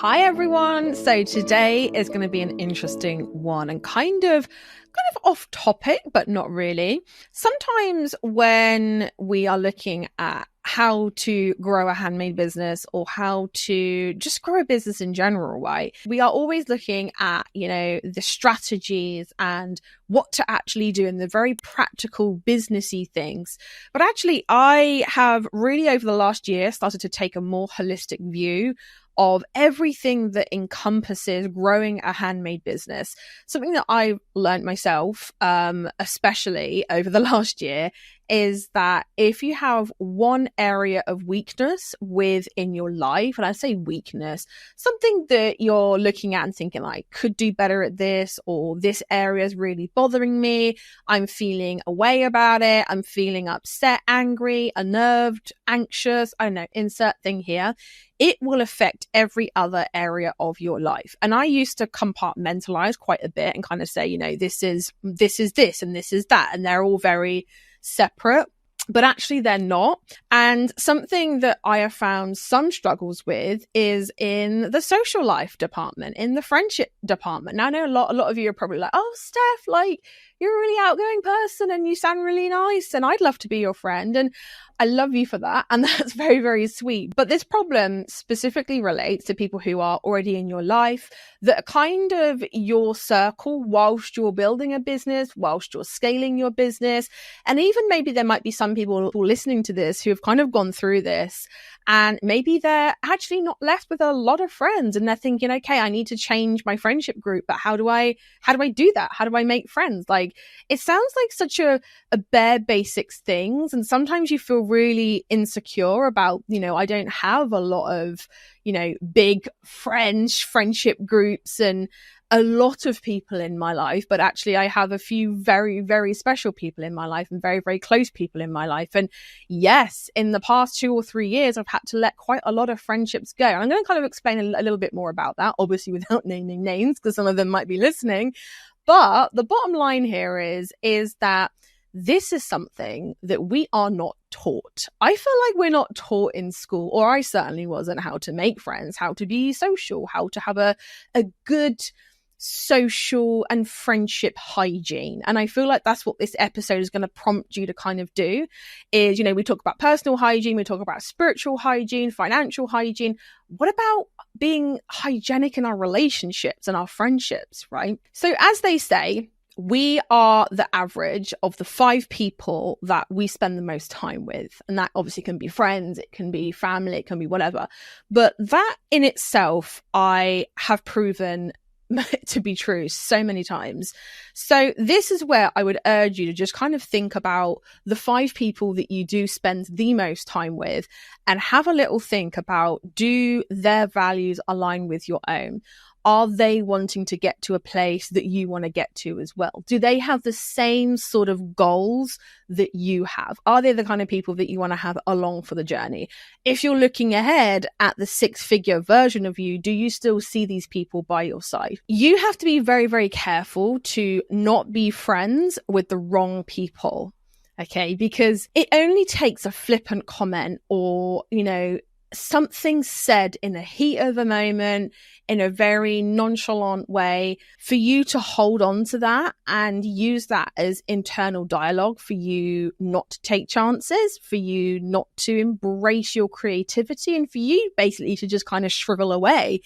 Hi everyone. So today is going to be an interesting one and kind of off topic, but not really. Sometimes when we are looking at how to grow a handmade business or how to just grow a business in general, right? We are always looking at, the strategies and what to actually do and the very practical businessy things. But actually, I have really over the last year started to take a more holistic view of everything that encompasses growing a handmade business. Something that I've learned myself, especially over the last year, is that if you have one area of weakness within your life, and I say weakness, something that you're looking at and thinking like, could do better at this, or this area is really bothering me, I'm feeling a way about it, I'm feeling upset, angry, unnerved, anxious, I don't know, insert thing here, it will affect every other area of your life. And I used to compartmentalize quite a bit and kind of say, this is this and this is that, and they're all very separate, but actually they're not. And something that I have found some struggles with is in the social life department, in the friendship department. Now I know a lot of you are probably like, oh, Steph, like you're a really outgoing person and you sound really nice and I'd love to be your friend. And I love you for that. And that's very, very sweet. But this problem specifically relates to people who are already in your life, that are kind of your circle whilst you're building a business, whilst you're scaling your business. And even maybe there might be some people listening to this who have kind of gone through this and maybe they're actually not left with a lot of friends and they're thinking, okay, I need to change my friendship group, but how do I do that? How do I make friends? Like, it sounds like such a bare basics things. And sometimes you feel really insecure about, I don't have a lot of, big friendship groups and a lot of people in my life, but actually I have a few very, very special people in my life and very, very close people in my life. And yes, in the past 2 or 3 years, I've had to let quite a lot of friendships go. And I'm going to kind of explain a little bit more about that, obviously without naming names, because some of them might be listening. But the bottom line here is that this is something that we are not taught. I feel like we're not taught in school, or I certainly wasn't, how to make friends, how to be social, how to have a good social and friendship hygiene. And I feel like that's what this episode is going to prompt you to kind of do is, we talk about personal hygiene, we talk about spiritual hygiene, financial hygiene. What about being hygienic in our relationships and our friendships, right? So as they say, we are the average of the 5 people that we spend the most time with. And that obviously can be friends, it can be family, it can be whatever. But that in itself, I have proven to be true so many times. So this is where I would urge you to just kind of think about the 5 people that you do spend the most time with and have a little think about, do their values align with your own? Are they wanting to get to a place that you want to get to as well? Do they have the same sort of goals that you have? Are they the kind of people that you want to have along for the journey? If you're looking ahead at the 6-figure version of you, do you still see these people by your side? You have to be very, very careful to not be friends with the wrong people. Okay, because it only takes a flippant comment or, something said in the heat of a moment, in a very nonchalant way, for you to hold on to that and use that as internal dialogue for you not to take chances, for you not to embrace your creativity, and for you basically to just kind of shrivel away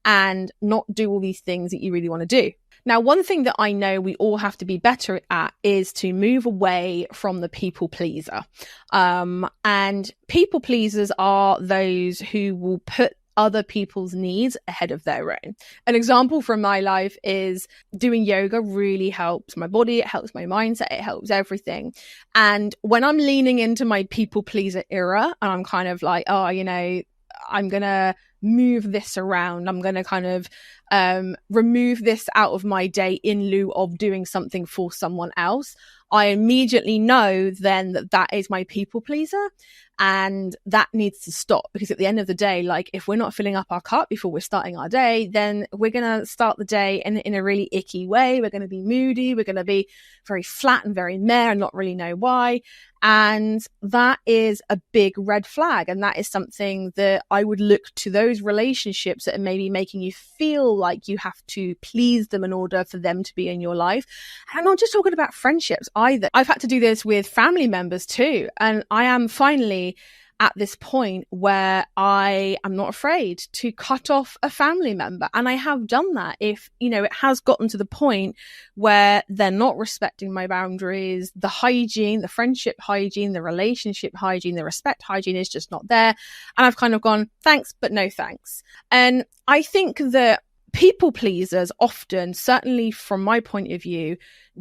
and not do all these things that you really want to do. Now, one thing that I know we all have to be better at is to move away from the people pleaser. And people pleasers are those who will put other people's needs ahead of their own. An example from my life is doing yoga really helps my body, it helps my mindset, it helps everything. And when I'm leaning into my people pleaser era and I'm kind of like, I'm going to move this around, I'm going to kind of remove this out of my day in lieu of doing something for someone else, I immediately know then that that is my people pleaser. And that needs to stop, because at the end of the day, like, if we're not filling up our cup before we're starting our day, then we're going to start the day in a really icky way. We're going to be moody. We're going to be very flat and very meh and not really know why. And that is a big red flag. And that is something that I would look to those relationships that are maybe making you feel like you have to please them in order for them to be in your life. And I'm not just talking about friendships either. I've had to do this with family members too. And I am finally at this point where I am not afraid to cut off a family member. And I have done that if, it has gotten to the point where they're not respecting my boundaries, the hygiene, the friendship hygiene, the relationship hygiene, the respect hygiene is just not there. And I've kind of gone, thanks, but no thanks. And I think that people pleasers often, certainly from my point of view,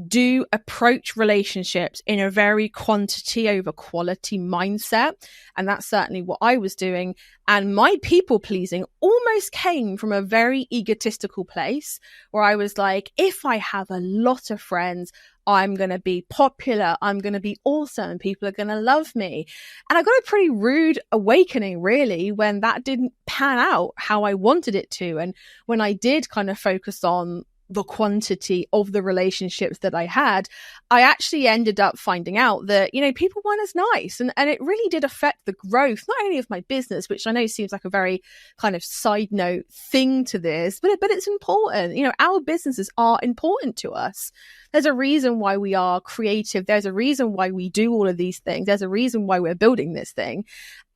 do approach relationships in a very quantity over quality mindset. And that's certainly what I was doing. And my people pleasing almost came from a very egotistical place where I was like, if I have a lot of friends, I'm going to be popular, I'm going to be awesome, people are going to love me. And I got a pretty rude awakening, really, when that didn't pan out how I wanted it to. And when I did kind of focus on the quantity of the relationships that I had, I actually ended up finding out that, people weren't as nice. And it really did affect the growth, not only of my business, which I know seems like a very kind of side note thing to this, but it's important. Our businesses are important to us. There's a reason why we are creative. There's a reason why we do all of these things. There's a reason why we're building this thing.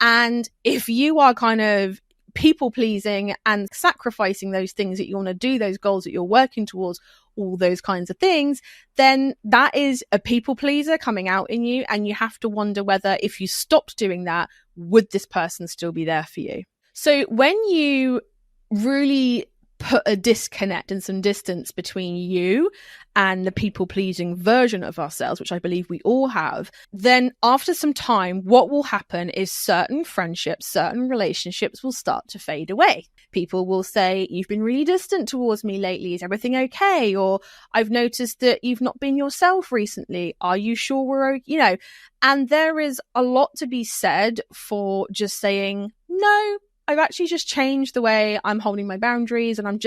And if you are kind of people pleasing and sacrificing those things that you want to do, those goals that you're working towards, all those kinds of things, then that is a people pleaser coming out in you. And you have to wonder whether, if you stopped doing that, would this person still be there for you? So when you really put a disconnect and some distance between you and the people-pleasing version of ourselves, which I believe we all have, then after some time, what will happen is certain friendships, certain relationships will start to fade away. People will say, you've been really distant towards me lately. Is everything okay? Or I've noticed that you've not been yourself recently. Are you sure we're okay? And there is a lot to be said for just saying, no, I've actually just changed the way I'm holding my boundaries, and I'm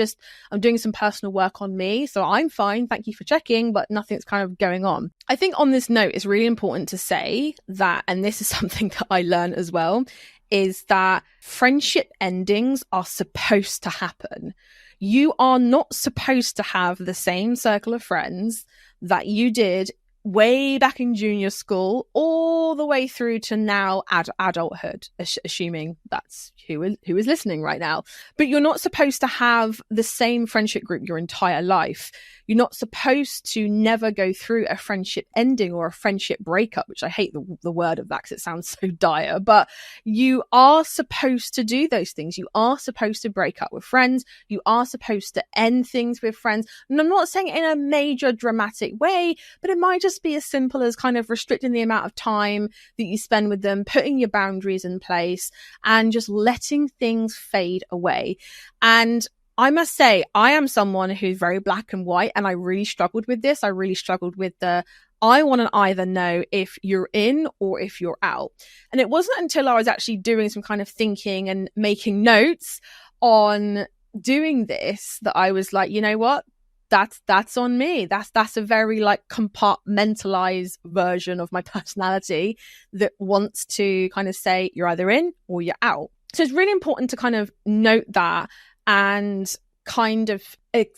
doing some personal work on me. So I'm fine. Thank you for checking, but nothing's kind of going on. I think on this note, it's really important to say that, and this is something that I learned as well, is that friendship endings are supposed to happen. You are not supposed to have the same circle of friends that you did way back in junior school all the way through to now adulthood, assuming that's who is listening right now. But you're not supposed to have the same friendship group your entire life. You're not supposed to never go through a friendship ending or a friendship breakup, which I hate the word of that because it sounds so dire, but you are supposed to do those things. You are supposed to break up with friends. You are supposed to end things with friends. And I'm not saying it in a major dramatic way, but it might just be as simple as kind of restricting the amount of time that you spend with them, putting your boundaries in place, and just letting things fade away. And I must say, I am someone who's very black and white, and I really struggled with this. I really struggled with I want to either know if you're in or if you're out. And it wasn't until I was actually doing some kind of thinking and making notes on doing this that I was like, you know what? That's on me. That's a very compartmentalized version of my personality that wants to kind of say you're either in or you're out. So it's really important to kind of note that and kind of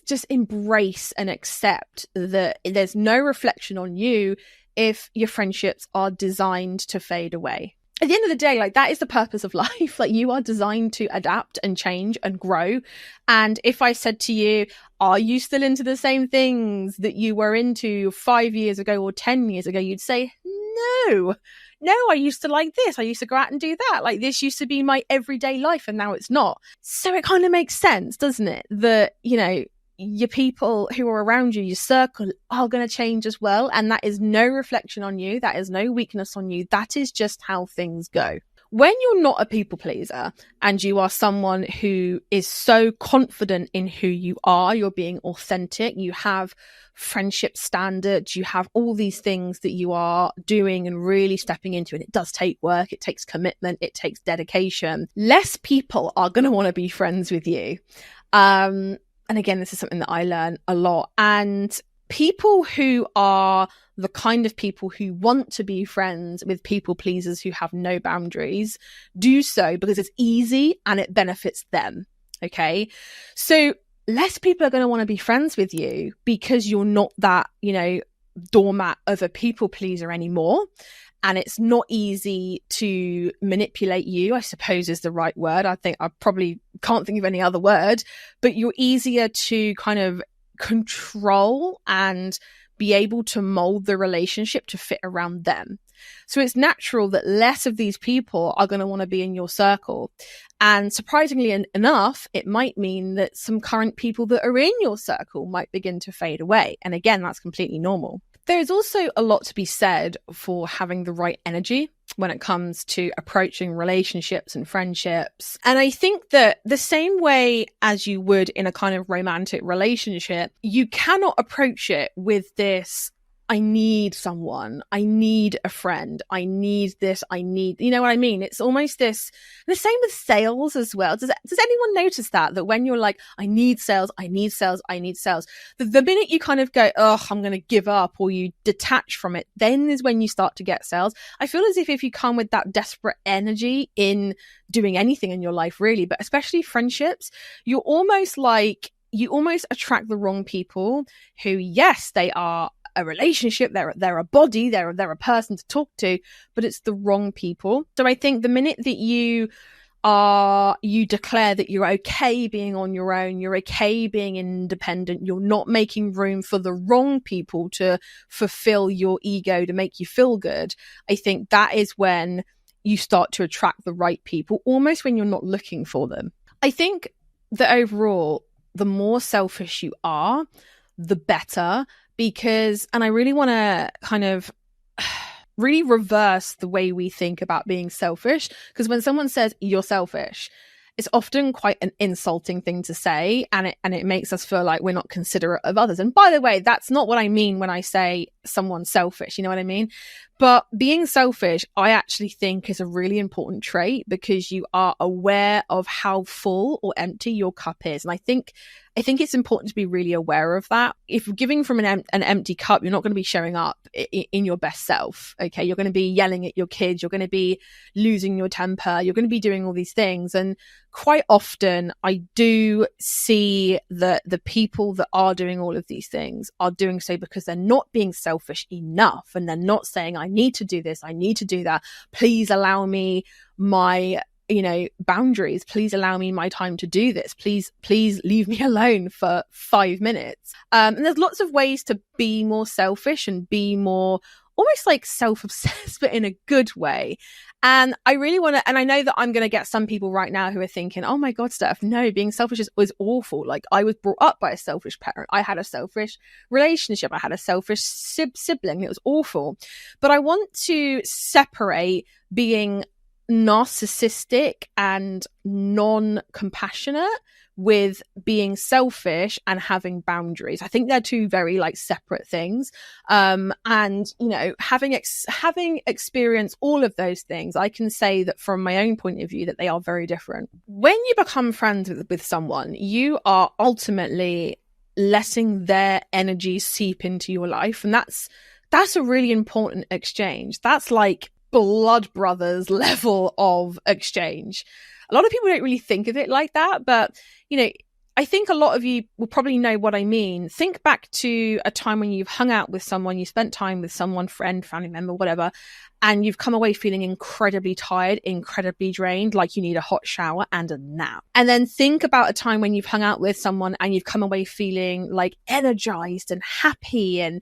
just embrace and accept that there's no reflection on you if your friendships are designed to fade away. At the end of the day, that is the purpose of life. You are designed to adapt and change and grow. And if I said to you, are you still into the same things that you were into 5 years ago or 10 years ago? You'd say, no, I used to like this. I used to go out and do that. This used to be my everyday life, and now it's not. So it kind of makes sense, doesn't it? That, your people who are around you, your circle, are going to change as well. And that is no reflection on you. That is no weakness on you. That is just how things go. when you're not a people pleaser and you are someone who is so confident in who you are, you're being authentic, you have friendship standards, you have all these things that you are doing and really stepping into, and it does take work, it takes commitment, it takes dedication, less people are going to want to be friends with you. And again, this is something that I learn a lot. And people who are the kind of people who want to be friends with people pleasers who have no boundaries do so because it's easy and it benefits them. Okay. So less people are going to want to be friends with you because you're not that, doormat of a people pleaser anymore. And it's not easy to manipulate you, I suppose is the right word. I think I probably can't think of any other word, but you're easier to kind of control and be able to mold the relationship to fit around them. So it's natural that less of these people are going to want to be in your circle. And surprisingly enough, it might mean that some current people that are in your circle might begin to fade away. And again, that's completely normal. There's also a lot to be said for having the right energy when it comes to approaching relationships and friendships. And I think that the same way as you would in a kind of romantic relationship, you cannot approach it with this, I need someone, I need a friend, I need this, I need, you know what I mean? It's almost this, the same with sales as well. Does anyone notice that when you're like, I need sales, I need sales, I need sales, the minute you kind of go, oh, I'm going to give up, or you detach from it, then is when you start to get sales. I feel as if you come with that desperate energy in doing anything in your life, really, but especially friendships, you almost attract the wrong people who, yes, they are a relationship, they're a body, they're a person to talk to, but it's the wrong people. So I think the minute that you declare that you're okay being on your own, you're okay being independent, you're not making room for the wrong people to fulfill your ego, to make you feel good, I think that is when you start to attract the right people, almost when you're not looking for them. I think that overall, the more selfish you are, the better. Because, and I really want to kind of really reverse the way we think about being selfish. Because when someone says you're selfish, it's often quite an insulting thing to say. And it makes us feel like we're not considerate of others. And by the way, that's not what I mean when I say someone's selfish. You know what I mean? But being selfish, I actually think is a really important trait because you are aware of how full or empty your cup is. And I think it's important to be really aware of that. If you're giving from an empty cup, you're not going to be showing up in your best self. Okay. You're going to be yelling at your kids. You're going to be losing your temper. You're going to be doing all these things. And quite often I do see that the people that are doing all of these things are doing so because they're not being selfish enough. And they're not saying, I need to do this, I need to do that. Please allow me my boundaries. Please allow me my time to do this. Please leave me alone for 5 minutes. And there's lots of ways to be more selfish and be more almost like self-obsessed, but in a good way. And I really want to, and I know that I'm going to get some people right now who are thinking, oh my God, Steph, no, being selfish was awful. Like I was brought up by a selfish parent. I had a selfish relationship. I had a selfish sibling. It was awful. But I want to separate being narcissistic and non-compassionate with being selfish and having boundaries. I think they're two very separate things. And having experienced all of those things, I can say that from my own point of view that they are very different. When you become friends with someone, you are ultimately letting their energy seep into your life, and that's a really important exchange. That's like blood brothers level of exchange. A lot of people don't really think of it like that, but I think a lot of you will probably know what I mean. Think back to a time when you've hung out with someone, you spent time with someone, friend, family member, whatever, and you've come away feeling incredibly tired, incredibly drained, like you need a hot shower and a nap. And then think about a time when you've hung out with someone and you've come away feeling energized and happy and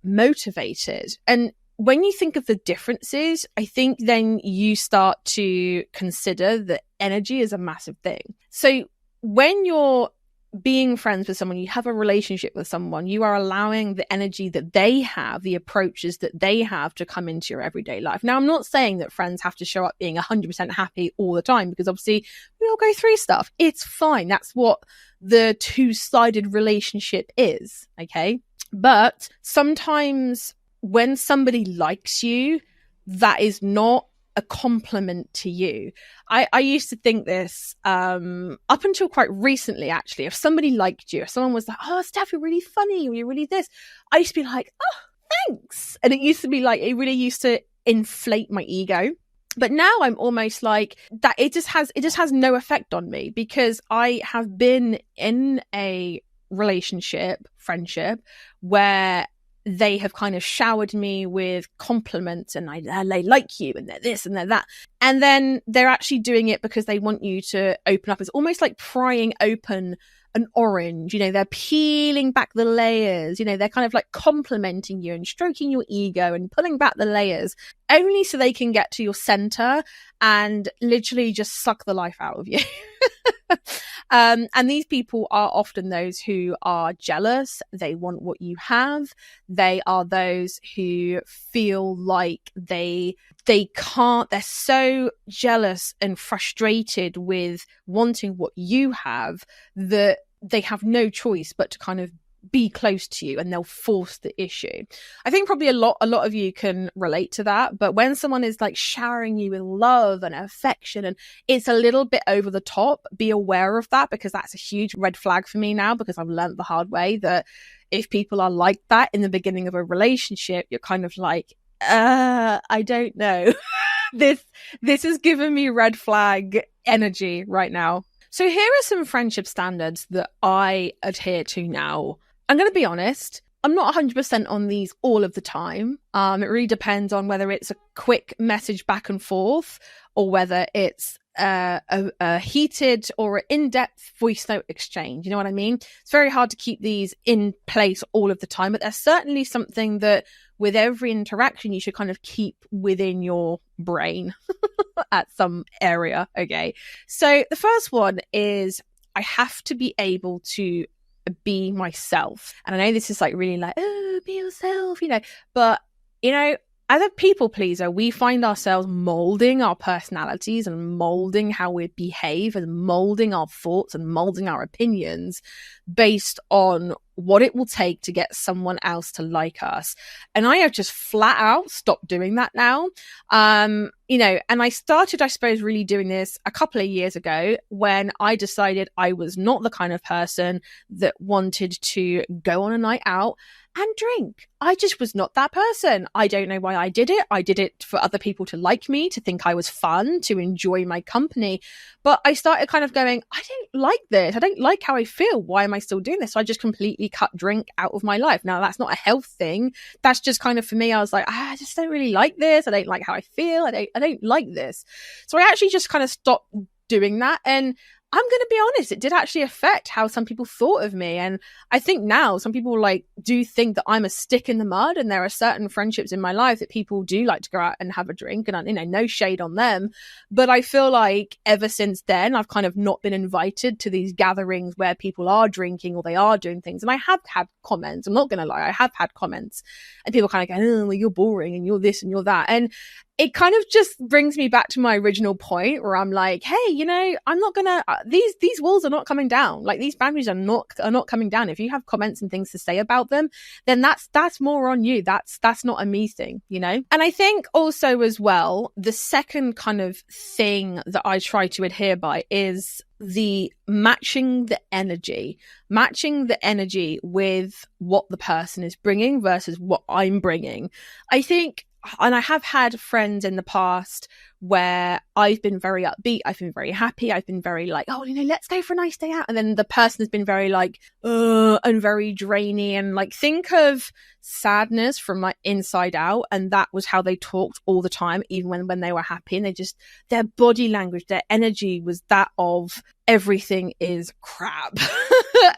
motivated. And when you think of the differences, I think then you start to consider that energy is a massive thing. So when you're being friends with someone, you have a relationship with someone, you are allowing the energy that they have, the approaches that they have to come into your everyday life. Now, I'm not saying that friends have to show up being 100% happy all the time, because obviously we all go through stuff. It's fine. That's what the two-sided relationship is, okay? But sometimes when somebody likes you, that is not a compliment to you. I used to think this up until quite recently, actually. If somebody liked you, if someone was like, oh, Steph, you're really funny, or you're really this, I used to be like, oh, thanks. And it used to be like, it really used to inflate my ego. But now I'm almost like that. It just has no effect on me, because I have been in a relationship, friendship, where they have kind of showered me with compliments, and they like you, and they're this and they're that. And then they're actually doing it because they want you to open up. It's almost like prying open an orange, they're peeling back the layers, they're kind of like complimenting you and stroking your ego and pulling back the layers, only so they can get to your center and literally just suck the life out of you. And these people are often those who are jealous. They want what you have. They are those who feel like they can't, they're so jealous and frustrated with wanting what you have that they have no choice but to kind of be close to you, and they'll force the issue. I think probably a lot of you can relate to that. But when someone is like showering you with love and affection, and it's a little bit over the top, be aware of that, because that's a huge red flag for me now, because I've learned the hard way that if people are like that in the beginning of a relationship, you're kind of like, I don't know. This has given me red flag energy right now. So here are some friendship standards that I adhere to now. I'm going to be honest, I'm not 100% on these all of the time. It really depends on whether it's a quick message back and forth, or whether it's a heated or an in-depth voice note exchange. You know what I mean? It's very hard to keep these in place all of the time, but there's certainly something that with every interaction you should kind of keep within your brain at some area. Okay. So the first one is, I have to be able to be myself. And I know this is like really like, oh, be yourself, but as a people pleaser, we find ourselves molding our personalities and molding how we behave and molding our thoughts and molding our opinions based on what it will take to get someone else to like us. And I have just flat out stopped doing that now. And I started, I suppose, really doing this a couple of years ago when I decided I was not the kind of person that wanted to go on a night out and drink. I just was not that person. I don't know why I did it. I did it for other people to like me, to think I was fun, to enjoy my company. But I started kind of going, I don't like this. I don't like how I feel. Why am I still doing this? So I just completely cut drink out of my life. Now, that's not a health thing. That's just kind of, for me, I was like, I just don't really like this. I don't like how I feel. I don't like this. So I actually just kind of stopped doing that. And I'm going to be honest, it did actually affect how some people thought of me. And I think now some people do think that I'm a stick in the mud, and there are certain friendships in my life that people do like to go out and have a drink, and no shade on them. But I feel like ever since then, I've kind of not been invited to these gatherings where people are drinking or they are doing things. And I have had comments, I'm not going to lie, I have had comments, and people kind of go, oh, well, you're boring and you're this and you're that. And it kind of just brings me back to my original point where I'm like, hey, I'm not gonna, these walls are not coming down. Like, these boundaries are not coming down. If you have comments and things to say about them, then that's more on you. That's not a me thing, And I think also as well, the second kind of thing that I try to adhere by is the matching the energy with what the person is bringing versus what I'm bringing. I think, and I have had friends in the past where I've been very upbeat, I've been very happy, I've been very like, oh, let's go for a nice day out. And then the person has been very like, and very drainy, and like, think of sadness from like inside out. And that was how they talked all the time, even when they were happy. And their body language, their energy was that of everything is crap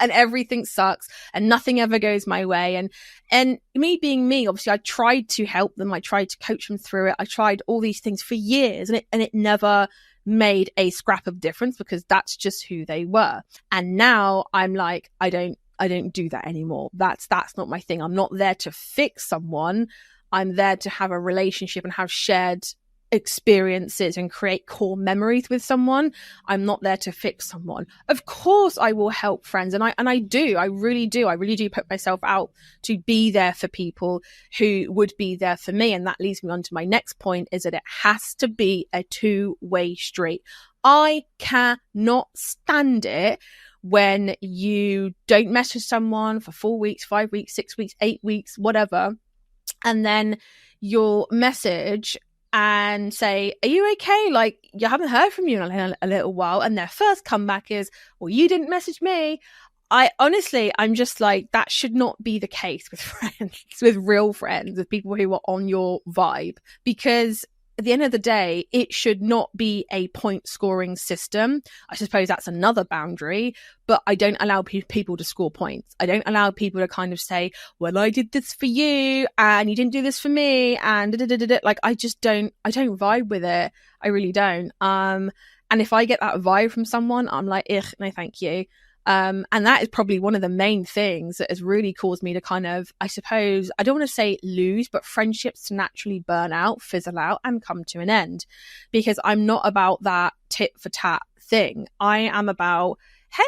and everything sucks and nothing ever goes my way. And me being me, obviously I tried to help them. I tried to coach them through it. I tried all these things for years, and it never made a scrap of difference because that's just who they were. And now I'm like, I don't do that anymore. That's not my thing. I'm not there to fix someone. I'm there to have a relationship and have shared experiences and create core memories with someone. I'm not there to fix someone. Of course I will help friends, and I really do put myself out to be there for people who would be there for me. And that leads me on to my next point, is that it has to be a two-way street. I cannot stand it when you don't message someone for 4 weeks, 5 weeks, 6 weeks, 8 weeks, whatever, and then you'll message and say, are you okay? Like, you haven't heard from you in a little while. And their first comeback is, well, you didn't message me. I'm just like, that should not be the case with friends, with real friends, with people who are on your vibe. Because at the end of the day, it should not be a point scoring system. I suppose that's another boundary, but I don't allow people to score points. I don't allow people to kind of say, well, I did this for you and you didn't do this for me. And like, I don't vibe with it. I really don't. And if I get that vibe from someone, I'm like, no, thank you. And that is probably one of the main things that has really caused me to kind of, I suppose, I don't want to say lose, but friendships to naturally burn out, fizzle out, and come to an end. Because I'm not about that tit for tat thing. I am about,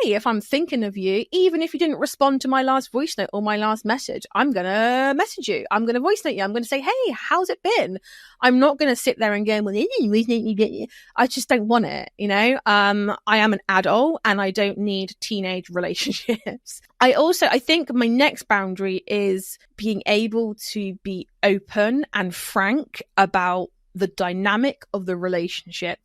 hey, if I'm thinking of you, even if you didn't respond to my last voice note or my last message, I'm going to message you. I'm going to voice note you. I'm going to say, hey, how's it been? I'm not going to sit there and go, well, I just don't want it. You know, I am an adult and I don't need teenage relationships. I think my next boundary is being able to be open and frank about the dynamic of the relationship.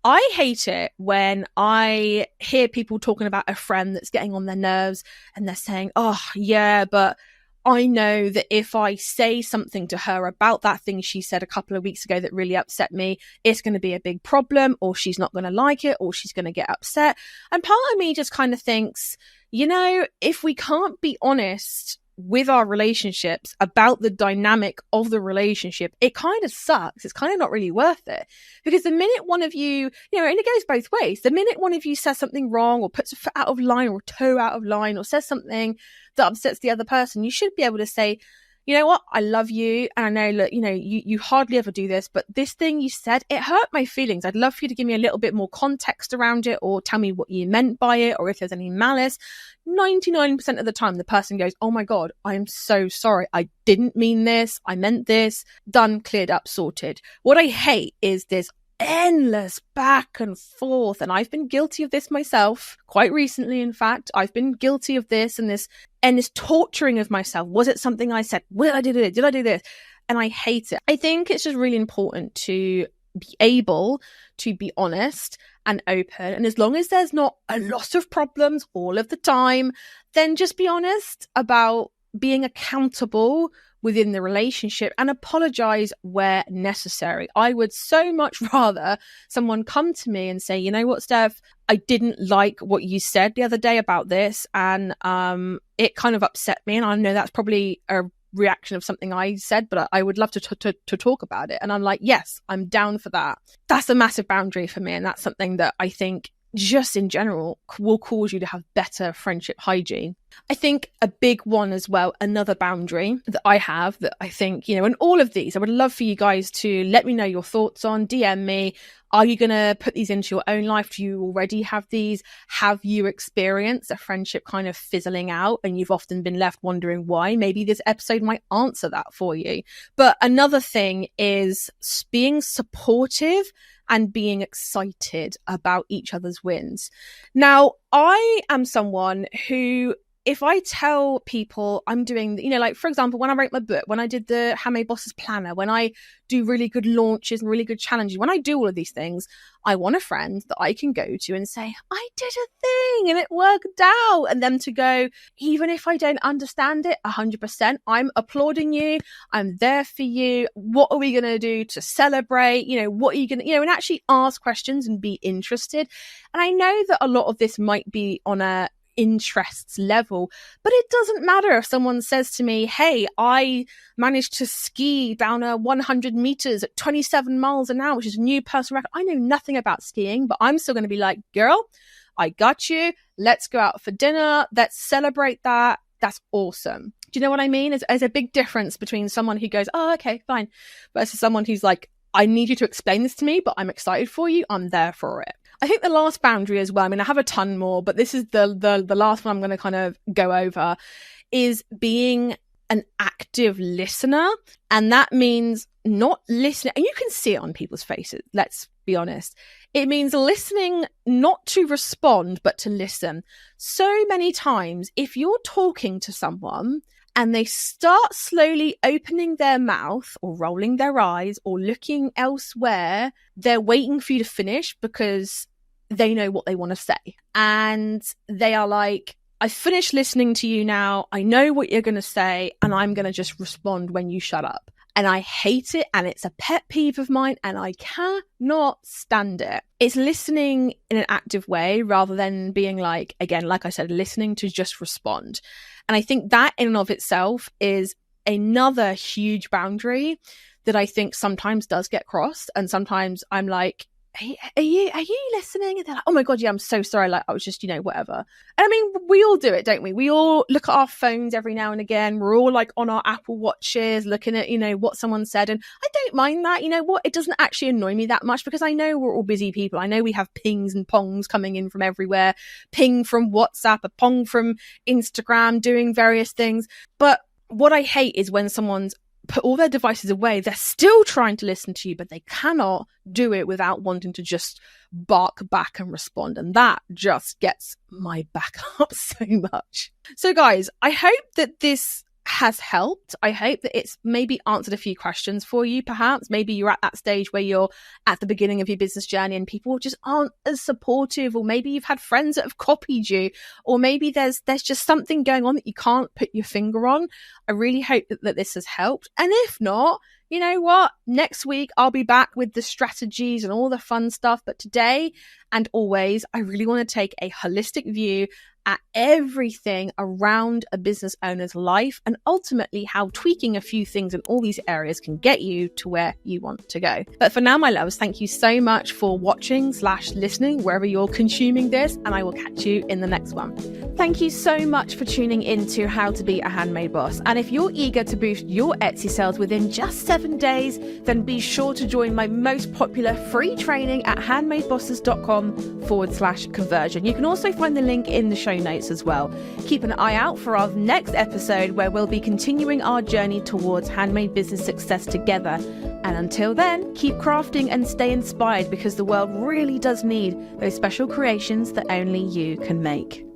I hate it when I hear people talking about a friend that's getting on their nerves and they're saying, oh, yeah, but I know that if I say something to her about that thing she said a couple of weeks ago that really upset me, it's going to be a big problem, or she's not going to like it, or she's going to get upset. And part of me just kind of thinks, you know, if we can't be honest with our relationships about the dynamic of the relationship, it kind of sucks. It's kind of not really worth it. Because the minute one of you, you know, and it goes both ways, the minute one of you says something wrong or puts a foot out of line or a toe out of line or says something that upsets the other person, you should be able to say, you know what, I love you. And I know, look, you know, you hardly ever do this, but this thing you said, it hurt my feelings. I'd love for you to give me a little bit more context around it, or tell me what you meant by it, or if there's any malice. 99% of the time, the person goes, oh my God, I am so sorry. I didn't mean this. I meant this. Done, cleared up, sorted. What I hate is this endless back and forth. And I've been guilty of this myself quite recently. In fact, I've been guilty of this and this torturing of myself. Was it something I said? Well, I did it. Did I do this? And I hate it. I think it's just really important to be able to be honest and open. And as long as there's not a lot of problems all of the time, then just be honest about being accountable within the relationship and apologize where necessary. I would so much rather someone come to me and say, you know what, Steph, I didn't like what you said the other day about this, and it kind of upset me. And I know that's probably a reaction of something I said, but I would love to talk about it. And I'm like, yes, I'm down for that. That's a massive boundary for me. And that's something that I think just in general will cause you to have better friendship hygiene. I think a big one as well, another boundary that I have that I think, you know, and all of these, I would love for you guys to let me know your thoughts on, DM me. Are you going to put these into your own life? Do you already have these? Have you experienced a friendship kind of fizzling out and you've often been left wondering why? Maybe this episode might answer that for you. But another thing is being supportive and being excited about each other's wins. Now, I am someone who, if I tell people I'm doing, you know, like, for example, when I wrote my book, when I did the Handmade Bosses planner, when I do really good launches and really good challenges, when I do all of these things, I want a friend that I can go to and say, I did a thing and it worked out. And them to go, even if I don't understand it 100%, I'm applauding you. I'm there for you. What are we going to do to celebrate? You know, what are you going to, you know, and actually ask questions and be interested. And I know that a lot of this might be on a, interests level. But it doesn't matter if someone says to me, hey, I managed to ski down a 100 meters at 27 miles an hour, which is a new personal record. I know nothing about skiing, but I'm still going to be like, girl, I got you. Let's go out for dinner. Let's celebrate that. That's awesome. Do you know what I mean? There's a big difference between someone who goes, oh, okay, fine, versus someone who's like, I need you to explain this to me, but I'm excited for you. I'm there for it. I think the last boundary as well, I mean, I have a ton more, but this is the last one I'm going to kind of go over, is being an active listener. And that means not listening. And you can see it on people's faces. Let's be honest. It means listening not to respond, but to listen. So many times, if you're talking to someone and they start slowly opening their mouth or rolling their eyes or looking elsewhere, they're waiting for you to finish because they know what they want to say. And they are like, I finished listening to you now. I know what you're going to say, and I'm going to just respond when you shut up. And I hate it, and it's a pet peeve of mine, and I cannot stand it. It's listening in an active way rather than being like, again, like I said, listening to just respond. And I think that in and of itself is another huge boundary that I think sometimes does get crossed. And sometimes I'm like, are you listening? And they're like, oh my God, yeah, I'm so sorry. Like, I was just, whatever. And I mean, we all do it, don't we? We all look at our phones every now and again. We're all like on our Apple Watches looking at, what someone said. And I don't mind that. You know what? It doesn't actually annoy me that much because I know we're all busy people. I know we have pings and pongs coming in from everywhere. Ping from WhatsApp, a pong from Instagram, doing various things. But what I hate is when someone's put all their devices away, they're still trying to listen to you, but they cannot do it without wanting to just bark back and respond. And that just gets my back up so much. So guys, I hope that this has helped. I hope that it's maybe answered a few questions for you. Perhaps maybe you're at that stage where you're at the beginning of your business journey and people just aren't as supportive, or maybe you've had friends that have copied you, or maybe there's just something going on that you can't put your finger on. I really hope that this has helped. And if not, you know what? Next week, I'll be back with the strategies and all the fun stuff. But today and always, I really want to take a holistic view at everything around a business owner's life, and ultimately how tweaking a few things in all these areas can get you to where you want to go. But for now, my loves, thank you so much for watching/listening wherever you're consuming this, and I will catch you in the next one. Thank you so much for tuning into How to Be a Handmade Boss. And if you're eager to boost your Etsy sales within just 7 days, then be sure to join my most popular free training at handmadebosses.com/conversion. You can also find the link in the show notes as well. Keep an eye out for our next episode where we'll be continuing our journey towards handmade business success together. And until then, keep crafting and stay inspired, because the world really does need those special creations that only you can make.